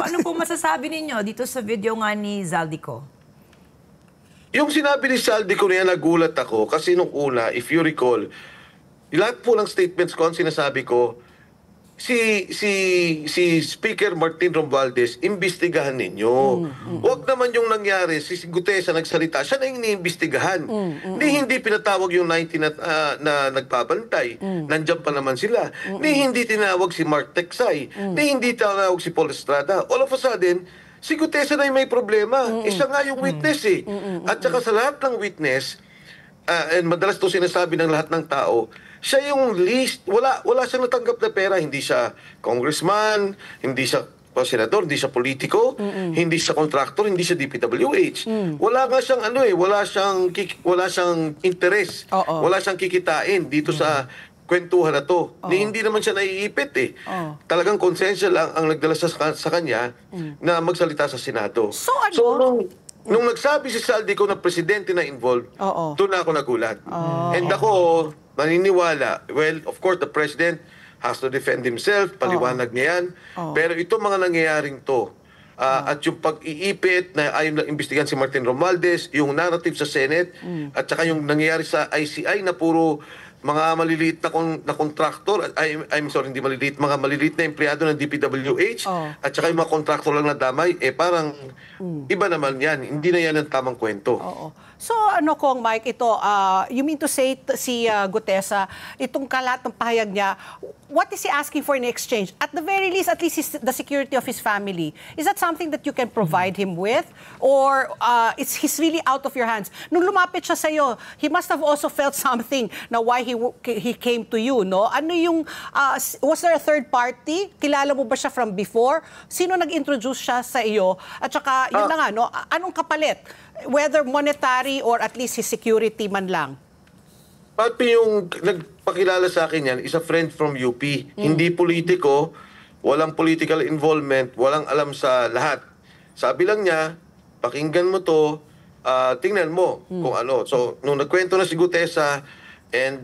ano po masasabi ninyo dito sa video nga ni Zaldico? Yung sinabi ni Zaldico niya, nagulat ako kasi nung una, if you recall, lahat po ng statements ko, ang sinasabi ko, si Speaker Martin Romualdez, imbestigahan ninyo. Huwag naman yung nangyari, si Gutesa nagsalita, siya na yung iniimbestigahan. Hindi pinatawag yung 19 na nagbabantay. Nandiyan pa naman sila. Hindi tinawag si Mark Teksay. Hindi tinawag si Paul Estrada. All of a sudden, si Gutesa na yung may problema. Siya nga yung witness eh. At saka sa lahat ng witness, and madalas to sinasabi ng lahat ng tao, siya yung least, wala siyang natanggap na pera, hindi siya congressman, hindi siya senador, hindi siya politiko, hindi siya contractor, hindi siya DPWH. Wala nga siyang wala siyang interes, wala siyang kikitain dito sa kwentuhan na to. Hindi naman siya naiipit eh. Talagang konsensya lang ang nagdala sa kanya na magsalita sa Senado. So nung nagsabi si Zaldico na presidente na involved, doon na ako nagulat. And ako, maniniwala, well, of course, the president has to defend himself, paliwanag niya yan. Pero itong mga nangyayaring to, at yung pag-iipit na ayaw na imbestigan si Martin Romualdez, yung narrative sa Senate, at saka yung nangyayari sa ICI na puro mga maliliit na kontraktor, I'm sorry, hindi maliliit, mga maliliit na empleyado ng DPWH, at saka yung mga kontraktor lang na damay, parang iba naman yan. Hindi na yan ang tamang kwento. So Kong Mike, ito, you mean to say si Gutesa, itong kalat ng pahayag niya, what is he asking for in exchange? At the very least, at least the security of his family. Is that something that you can provide him with? Or he's really out of your hands? Nung lumapit siya sa iyo, he must have also felt something na why he came to you, no? Ano yung, was there a third party? Kilala mo ba siya from before? Sino nag-introduce siya sa iyo? At saka, yun na nga, no? Anong kapalit? Whether monetary or at least his security man lang. Pati yung nagpakilala sa akin yan, is a friend from UP. Hindi politiko, walang political involvement, walang alam sa lahat. Sabi lang niya, pakinggan mo to, tingnan mo kung ano. So, nung nagkwento na si Gutesa, and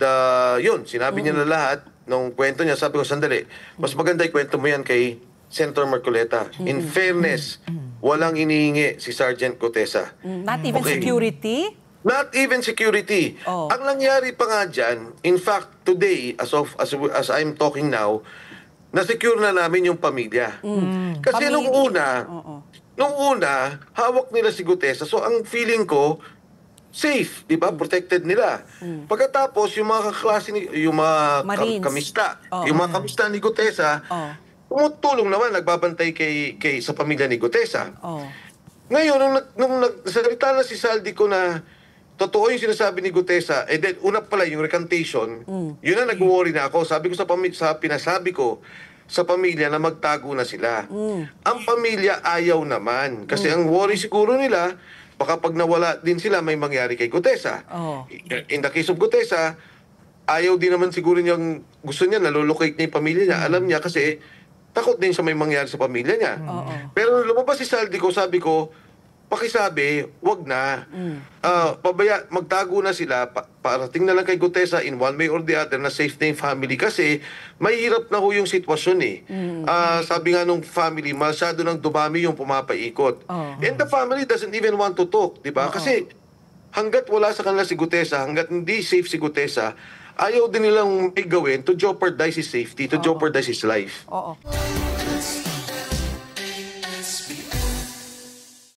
yun, sinabi niya na lahat, nung kwento niya, sabi ko, sandali, mas maganda ikwento mo yan kay Senator Marcoleta. In fairness, walang inihingi si Sergeant Gutesa. Not even security? Not even security. Ang nangyari pa nga dyan, in fact, today, as I'm talking now, na-secure na namin yung pamilya. Kasi nung una, hawak nila si Gutesa. So, ang feeling ko, safe, di ba? Protected nila. Pagkatapos, yung mga kaklase, yung mga kamista, yung mga kamista ni Gutesa, tumutulong naman, nagbabantay sa pamilya ni Gutesa. Ngayon, nung nagsalita na si Zaldico na totoo yung sinasabi ni Gutesa, then una pala yung recantation, yun na nag-worry na ako. Sabi ko pinasabi ko sa pamilya na magtago na sila. Ang pamilya ayaw naman. Kasi ang worry siguro nila, baka pag nawala din sila, may mangyari kay Gutesa. In the case of Gutesa, ayaw din naman siguro niyang, gusto niya, nalolocate niya yung pamilya niya. Alam niya kasi, takot din siya may mangyari sa pamilya niya. Pero lumabas si Zaldico, sabi ko, pakisabi, wag na. Magtago na sila, parating na lang kay Gutesa in one way or the other na safe na yung family. Kasi mahirap na ho yung sitwasyon eh. Sabi nga nung family, masyado nang dumami yung pumapaikot. And the family doesn't even want to talk, di ba? Kasi hanggat wala sa kanila si Gutesa, hanggat hindi safe si Gutesa, ayaw din nilang may gawin to jeopardize his safety, to jeopardize his life.